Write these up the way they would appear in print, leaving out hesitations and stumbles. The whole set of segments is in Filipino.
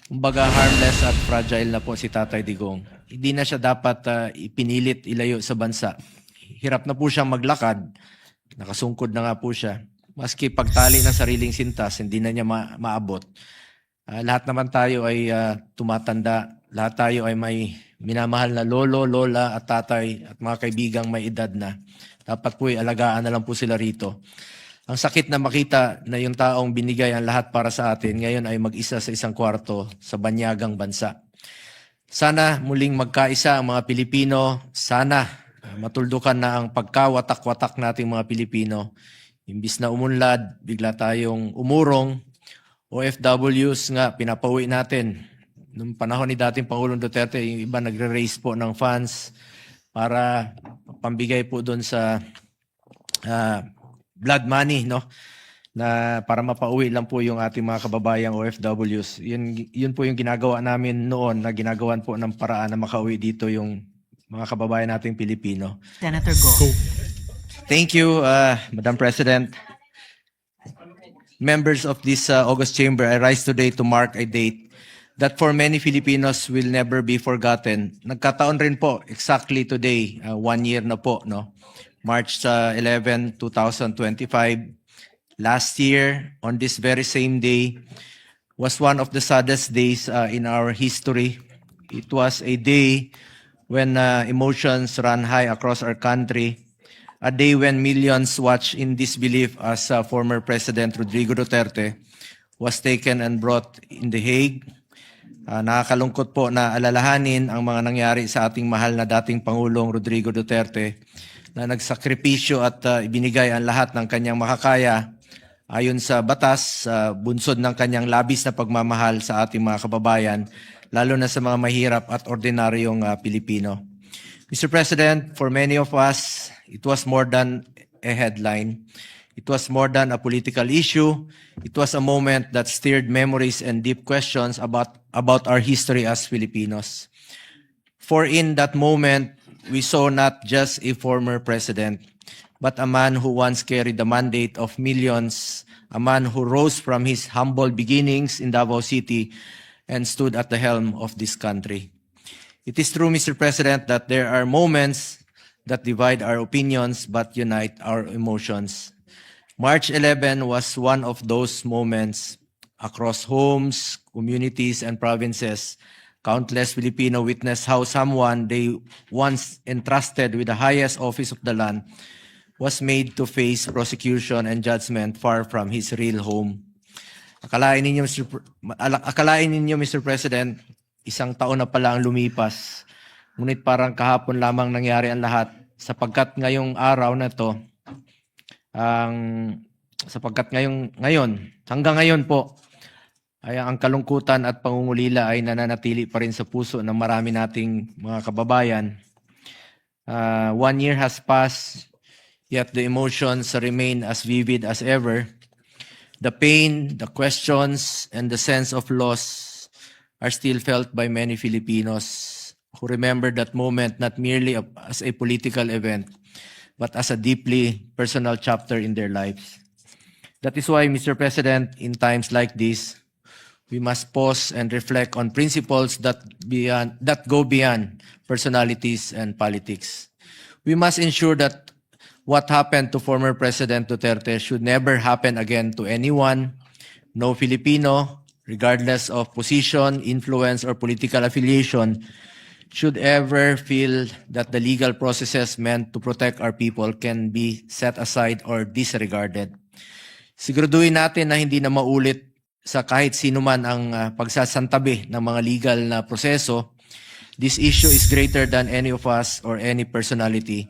Kumbaga harmless at fragile na po si Tatay Digong. Hindi na siya dapat ipinilit ilayo sa bansa. Hirap na po siyang maglakad, nakasungkod na nga po siya. Maski pagtali ng sariling sintas, hindi na niya maabot. Lahat naman tayo ay tumatanda, lahat tayo ay may minamahal na lolo, lola at tatay at mga kaibigang may edad na. Dapat po ay alagaan na lang po sila rito. Ang sakit na makita na yung taong binigay ang lahat para sa atin, ngayon ay mag-isa sa isang kwarto sa banyagang bansa. Sana muling magkaisa ang mga Pilipino. Sana matuldukan na ang pagkawatak-watak nating mga Pilipino. Imbis na umunlad, bigla tayong umurong. OFWs nga, pinapauwi natin. Noong panahon ni dating Pangulong Duterte, yung iba nagre-raise po ng funds para pambigay po doon sa blood money, no? Na para mapauwi lang po yung ating mga kababayang OFWs. Yun po yung ginagawa namin noon, na ginagawan po ng paraan na makauwi dito yung mga kababayan nating Pilipino. Senator Go. Thank you, Madam President. Members of this August Chamber, I rise today to mark a date that for many Filipinos will never be forgotten. Nagkataon rin po, exactly today, 1 year na po, no? March 11, 2025. Last year, on this very same day, was one of the saddest days in our history. It was a day when emotions ran high across our country, a day when millions watched in disbelief as former President Rodrigo Duterte was taken and brought in The Hague. Nakakalungkot po na alalahanin ang mga nangyari sa ating mahal na dating Pangulong Rodrigo Duterte na nagsakripisyo at ibinigay ang lahat ng kanyang makakaya ayon sa batas, bunsod ng kanyang labis na pagmamahal sa ating mga kababayan, lalo na sa mga mahirap at ordinaryong Pilipino. Mr. President, for many of us, it was more than a headline. It was more than a political issue. It was a moment that stirred memories and deep questions about our history as Filipinos. For in that moment, we saw not just a former president, but a man who once carried the mandate of millions, a man who rose from his humble beginnings in Davao City and stood at the helm of this country. It is true, Mr. President, that there are moments that divide our opinions but unite our emotions. March 11 was one of those moments. Across homes, communities, and provinces, countless Filipino witnessed how someone they once entrusted with the highest office of the land was made to face prosecution and judgment far from his real home. Akalain ninyo, Mr. President, isang taon na pala ang lumipas. Ngunit parang kahapon lamang nangyari ang lahat, sapagkat ngayong araw na to, hanggang ngayon po, ay ang kalungkutan at pangungulila ay nananatili pa rin sa puso ng marami nating mga kababayan. 1 year has passed, yet the emotions remain as vivid as ever. The pain, the questions, and the sense of loss are still felt by many Filipinos who remember that moment not merely as a political event, but as a deeply personal chapter in their lives. That is why, Mr. President, in times like this, we must pause and reflect on principles that go beyond personalities and politics. We must ensure that what happened to former President Duterte should never happen again to anyone. No Filipino, regardless of position, influence, or political affiliation, should ever feel that the legal processes meant to protect our people can be set aside or disregarded. Siguraduhin natin na hindi na maulit sa kahit sino man ang pagsasantabi ng mga legal na proseso. This issue is greater than any of us or any personality.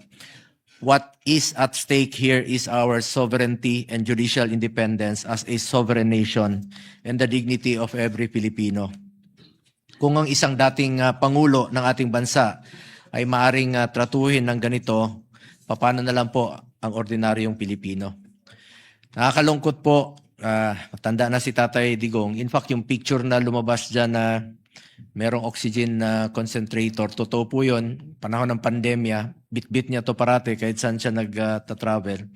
What is at stake here is our sovereignty and judicial independence as a sovereign nation and the dignity of every Filipino. Kung ang isang dating Pangulo ng ating bansa ay maaring tratuhin ng ganito, paano na lang po ang ordinaryong Pilipino? Nakakalungkot po, matanda na si Tatay Digong. In fact, yung picture na lumabas dyan na merong oxygen concentrator, totoo po yun. Panahon ng pandemya, bit-bit niya to parate kahit saan siya nag-travel.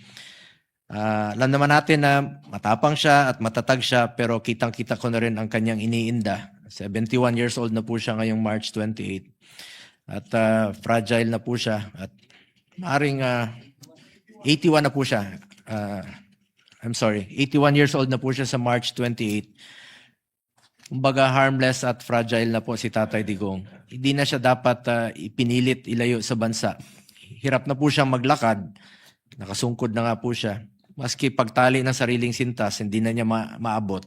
Alam naman natin na matapang siya at matatag siya, pero kitang-kita ko na rin ang kanyang iniinda. 71 years old na po siya ngayong March 28. At fragile na po siya. At maaring 81 na po siya. I'm sorry, 81 years old na po siya sa March 28. Kumbaga harmless at fragile na po si Tatay Digong. Hindi na siya dapat ipinilit ilayo sa bansa. Hirap na po siyang maglakad. Nakasungkod na nga po siya. Maski pagtali ng sariling sintas, hindi na niya maabot.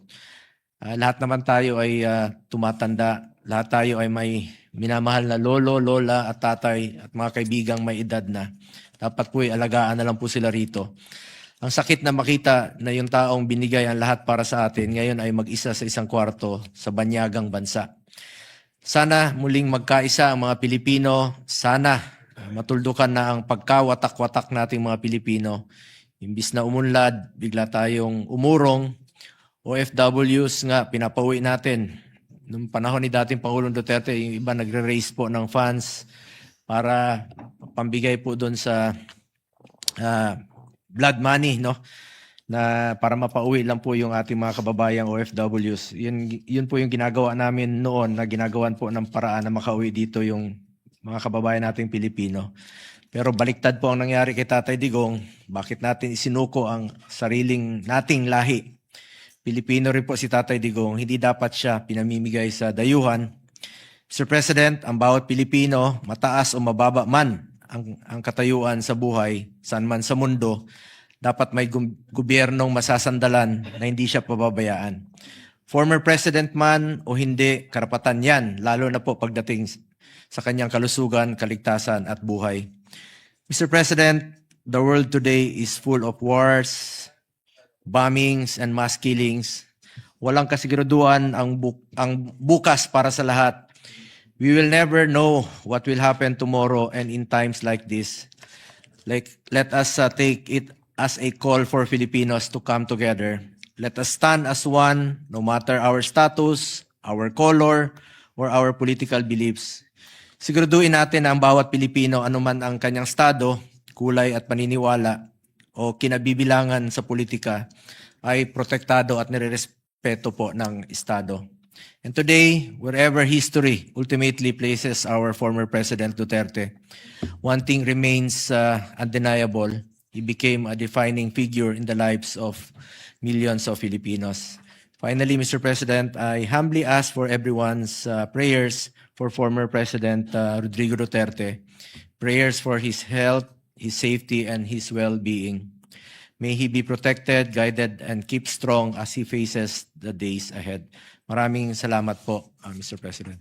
Lahat naman tayo ay tumatanda. Lahat tayo ay may minamahal na lolo, lola at tatay at mga kaibigang may edad na. Dapat po ay alagaan na lang po sila rito. Ang sakit na makita na yung taong binigay ang lahat para sa atin, ngayon ay mag-isa sa isang kwarto sa banyagang bansa. Sana muling magkaisa ang mga Pilipino. Sana matuldukan na ang pagkawatak-watak nating mga Pilipino. Imbis na umunlad, bigla tayong umurong. OFWs nga, pinapauwi natin. Noong panahon ni dating Pangulong Duterte, yung iba nagre-raise po ng funds para pambigay po doon sa blood money, no? Na para mapauwi lang po yung ating mga kababayang OFWs. Yun po yung ginagawa namin noon, na ginagawan po ng paraan na makauwi dito yung mga kababayan nating Pilipino. Pero baliktad po ang nangyari kay Tatay Digong. Bakit natin isinuko ang sariling nating lahi? Pilipino rin po si Tatay Digong. Hindi dapat siya pinamimigay sa dayuhan. Mr. President, ang bawat Pilipino, mataas o mababa man ang katayuan sa buhay, saan man sa mundo, dapat may gobyernong masasandalan na hindi siya pababayaan. Former president man o hindi, karapatan yan, lalo na po pagdating sa kanyang kalusugan, kaligtasan at buhay. Mr. President, the world today is full of wars, bombings, and mass killings. Walang kasiguraduhan ang bukas para sa lahat. We will never know what will happen tomorrow, and in times like this, let us take it as a call for Filipinos to come together. Let us stand as one, no matter our status, our color, or our political beliefs. Siguraduhin natin na ang bawat Pilipino, anuman ang kanyang estado, kulay at paniniwala, o kinabibilangan sa politika, ay protektado at nirerespeto po ng estado. And today, wherever history ultimately places our former President Duterte, one thing remains undeniable. He became a defining figure in the lives of millions of Filipinos. Finally, Mr. President, I humbly ask for everyone's prayers for former President Rodrigo Duterte, prayers for his health, his safety, and his well-being. May he be protected, guided, and keep strong as he faces the days ahead. Maraming salamat po, Mr. President.